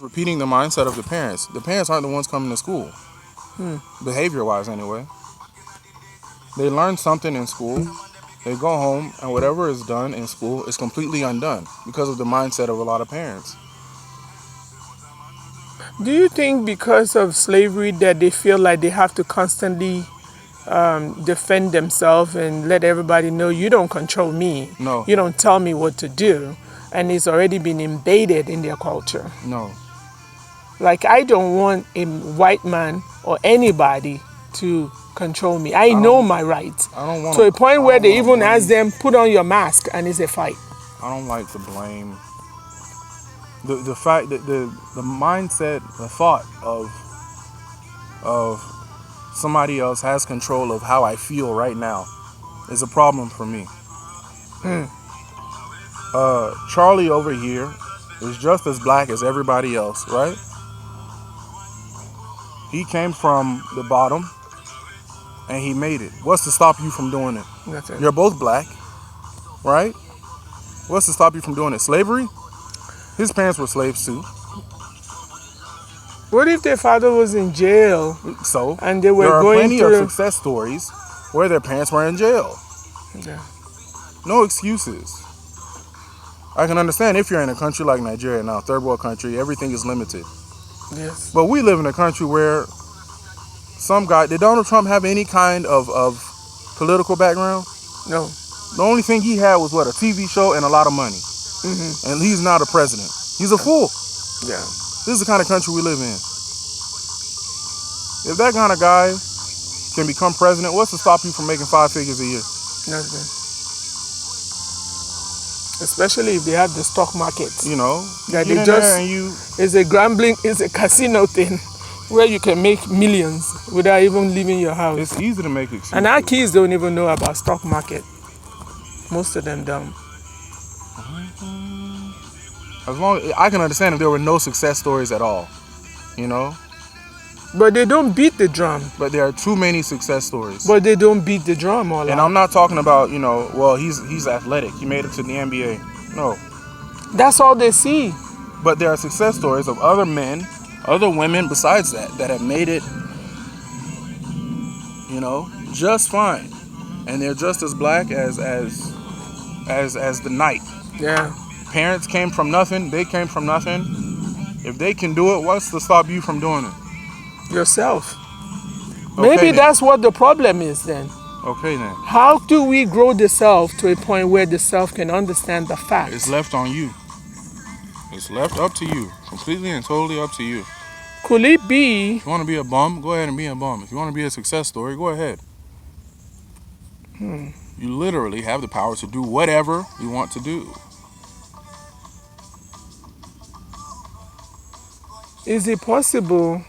Repeating the mindset of the parents. The parents aren't the ones coming to school, behavior-wise anyway. They learn something in school, they go home, and whatever is done in school is completely undone because of the mindset of a lot of parents. Do you think because of slavery that they feel like they have to constantly defend themselves and let everybody know you don't control me, No, you don't tell me what to do, and it's already been embedded in their culture? no. Like, I don't want a white man or anybody to control me. I I know don't. my rights. I don't want To a to. point I where don't they want to even ask blame. them, put on your mask, and it's a fight. I don't like to blame. The fact that the mindset, the thought of somebody else has control of how I feel right now is a problem for me. Charlie over here is just as black as everybody else, right? He came from the bottom and he made it. What's to stop you from doing it? That's it. You're both black, right? What's to stop you from doing it? Slavery? His parents were slaves too. What if their father was in jail So and they there were are going plenty of through? success stories where their parents were in jail. Yeah. No excuses. I can understand if you're in a country like Nigeria now, third world country, everything is limited. Yes. But we live in a country where some guy, did Donald Trump have any kind of political background? No. The only thing he had was what, a TV show and a lot of money. And he's not a president. He's a fool. Yeah. This is the kind of country we live in. If that kind of guy can become president, what's to stop you from making 5 figures a year? Nothing. Especially if they have the stock market. You know, That get they in just, there and you, it's a gambling, it's a casino thing where you can make millions without even leaving your house. it's easy to make excuses. And our kids don't even know about stock market. Most of them don't. As long I can understand if there were no success stories at all, you know. But they don't beat the drum. But there are too many success stories. But they don't beat the drum all And out. I'm not talking about, you know, well, he's athletic. He made it to the NBA. No. That's all they see. But there are success stories of other men, other women besides that have made it, you know, just fine. And they're just as black as the night. Yeah. Parents came from nothing, they came from nothing. If they can do it, what's to stop you from doing it? Yourself. Okay, Maybe then. that's what the problem is then. Okay then. How do we grow the self to a point where the self can understand the facts? It's left on you. It's left up to you. Completely and totally up to you. Could it be? If you want to be a bum, go ahead and be a bum. If you want to be a success story, go ahead. You literally have the power to do whatever you want to do. Is it possible?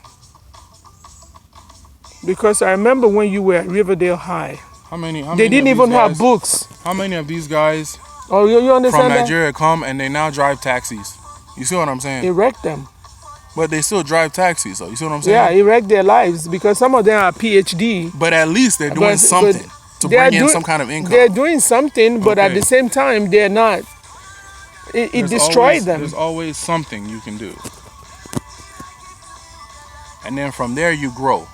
Because I remember when you were at Riverdale High, How many they didn't of even these have guys- books. How many of these guys Oh, you from understand that? Nigeria come and they now drive taxis? You see what I'm saying? Erect them. But they still drive taxis, though. You see what I'm saying? Yeah, erect their lives because some of them are PhD. But at least they're doing something to they are bring in doing- some kind of income. They're doing something, but at Okay. the same time, they're not. It There's destroyed always- them. There's always something you can do. And then from there you grow.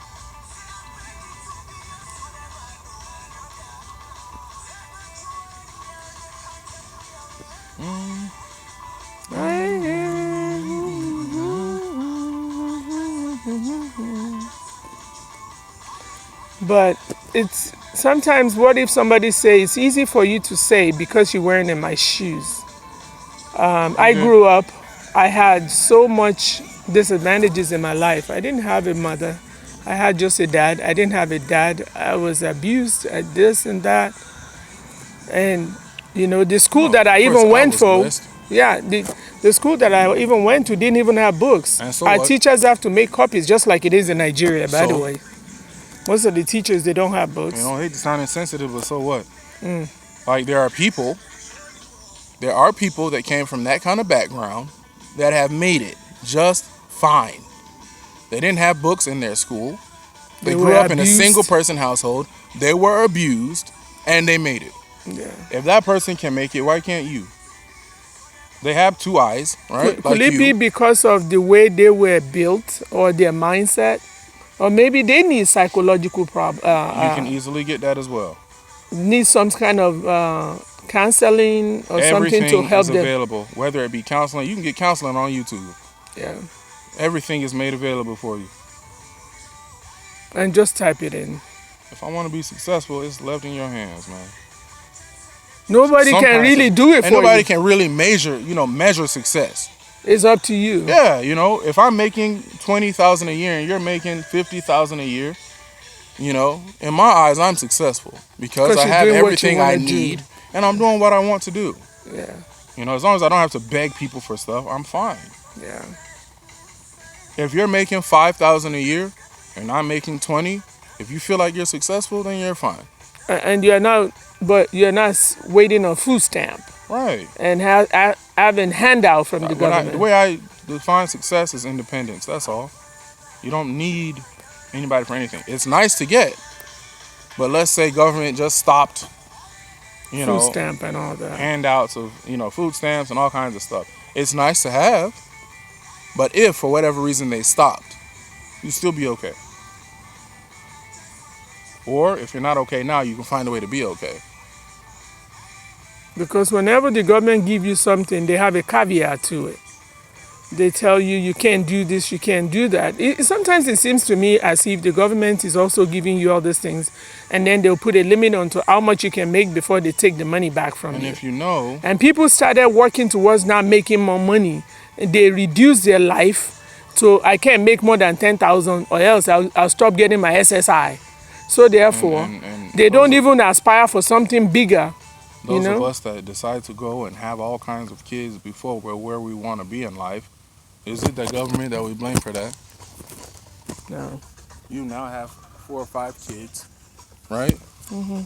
But it's sometimes, what if somebody says, it's easy for you to say because you're wearing in my shoes. I grew up, I had so much disadvantages in my life. I didn't have a mother. I had just a dad. I didn't have a dad. I was abused at this and that. And, you know, the school that I of course, even I went was for, blessed. yeah, the school that I even went to didn't even have books. And so Our what? teachers have to make copies, just like it is in Nigeria, by the So? way. Most of the teachers, they don't have books. You know, I hate to sound insensitive, but so what? Like there are people that came from that kind of background that have made it just fine. They didn't have books in their school. They grew were up in a abused. single person household. They were abused and they made it. Yeah. If that person can make it, why can't you? They have two eyes, right? Could it be because of the way they were built or their mindset? Or maybe they need psychological You can easily get that as well. need some kind of counseling or something to Everything help is them. available, whether it be counseling. You can get counseling on YouTube. Yeah. Everything is made available for you. And just type it in. If I want to be successful, it's left in your hands, man. Nobody can really do it for you. And nobody can really measure success. It's up to you. Yeah, if I'm making $20,000 a year and you're making $50,000 a year, in my eyes, I'm successful because I have everything I need and I'm doing what I want to do. Yeah. As long as I don't have to beg people for stuff, I'm fine. Yeah. If you're making $5,000 a year and I'm making 20, if you feel like you're successful, then you're fine. And you're not waiting on food stamp. Right. And having handout from the government. The way I define success is independence. That's all. You don't need anybody for anything. It's nice to get, but let's say government just stopped, food stamp and all that. Handouts of food stamps and all kinds of stuff. It's nice to have, but if for whatever reason they stopped, you'd still be okay. Or if you're not okay now, you can find a way to be okay. Because whenever the government give you something, they have a caveat to it. They tell you you can't do this, you can't do that. Sometimes it seems to me as if the government is also giving you all these things, and then they'll put a limit on to how much you can make before they take the money back from you. And if you know... And people started working towards not making more money. They reduce their life to, I can't make more than 10,000 or else I'll stop getting my SSI. So therefore, and they don't even aspire for something bigger. Those of us that decide to go and have all kinds of kids before we're where we want to be in life, is it the government that we blame for that? No. You now have 4 or 5 kids, right? Mm-hmm.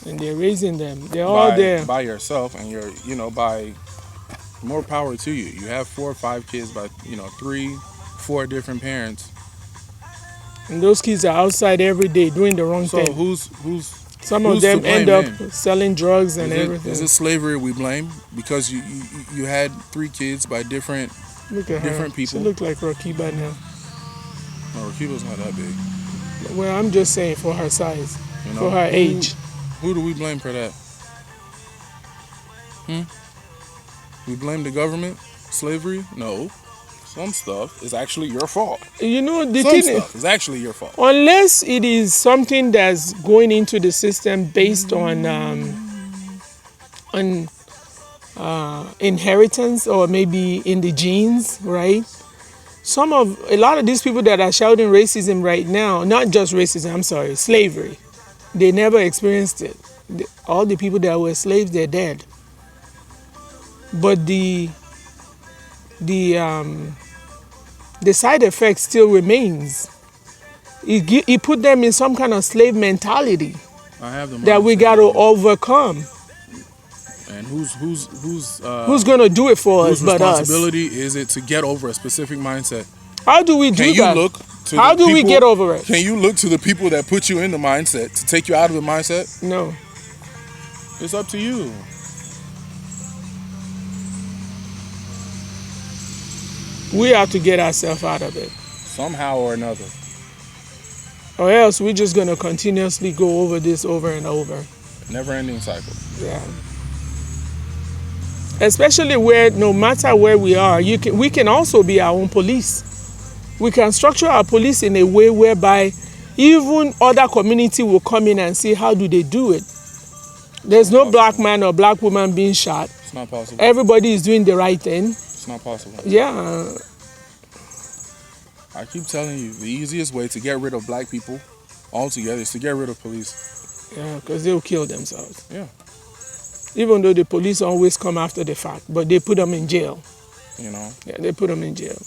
And they're raising them. They're all there. By yourself, and you're, by more power to you. You have 4 or 5 kids by, 3, 4 different parents. And those kids are outside every day doing the wrong thing. So some of them end up selling drugs and everything. Is it slavery we blame? Because you had 3 kids by different people. She look like Rakiba now. No, Rakiba's not that big. Well, I'm just saying for her size, for her age. Who do we blame for that? We blame the government? Slavery? No. Some stuff is actually your fault. The Some thing stuff is actually your fault. Unless it is something that's going into the system based on inheritance or maybe in the genes, right? A lot of these people that are shouting racism right now, not just racism, I'm sorry, slavery, they never experienced it. All the people that were slaves, they're dead. But the side effect still remains. He put them in some kind of slave mentality that we got to overcome. And who's going to do it for us but us? Whose responsibility is it to get over a specific mindset? How do we do that? How do we get over it? Can you look to the people that put you in the mindset to take you out of the mindset? No. It's up to you. We have to get ourselves out of it. Somehow or another. Or else we're just going to continuously go over this over and over. Never-ending cycle. Yeah. Especially where, no matter where we are, we can also be our own police. We can structure our police in a way whereby even other community will come in and see how do they do it. There's no black man or black woman being shot. It's not possible. Everybody is doing the right thing. It's not possible. Yeah. I keep telling you, the easiest way to get rid of black people altogether is to get rid of police. Yeah, because they'll kill themselves. Yeah. Even though the police always come after the fact, but they put them in jail. Yeah, they put them in jail.